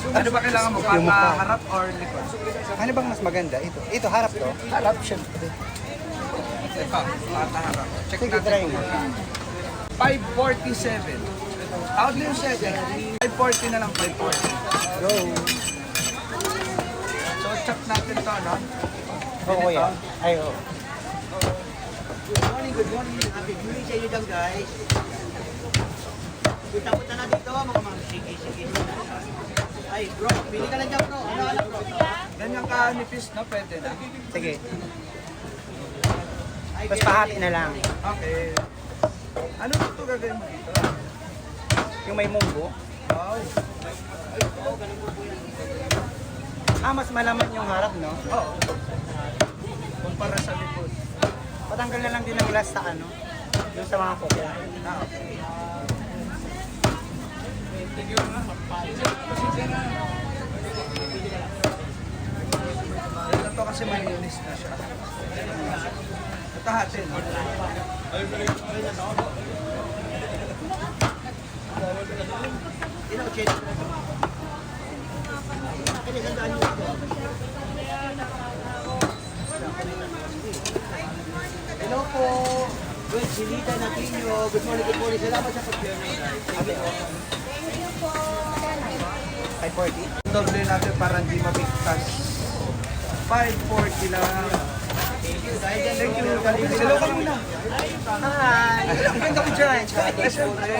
Ano ba kailangan mo? Yung mukha. Harap or likod? Ano bang mas maganda? Ito harap to? Harap, syempre. Ito, harap. Check Sige, natin try kung mo. magkano. 547. Out na yung 7. 540 na lang, 540. Go! So, check natin to, no? Oo, kuya. Ay, oo. Good morning. Happy viewing sa inyo dyan, guys. Punta-punta na dito, mga ma'am. Sige. Ay, bro, pili ka lang dyan, bro. Ano, bro? Ganyan ka nipis, no? Pwede na. Sige. Ay, Tapos pahati na lang. Okay. Ano ito gagawin mo dito? Yung may munggo. Wow. Mas malaman yung harap, no? Oo. Kumpara sa likod. Patanggal na lang din ng last sa ano? Yung sa mga kuko. Okay. Ito kasi malinis na siya. Ito hatin. Ino-check. Kaya sandaan nyo ito. Hello po. Good, Silita Natinyo. Good morning. Salamat sa pag-journey, guys. Thank you. 540? Doble natin para hindi mabigtas. 540 lang. Thank you. Hello ka muna. Hi! Ganda ko dyan. Siyempre.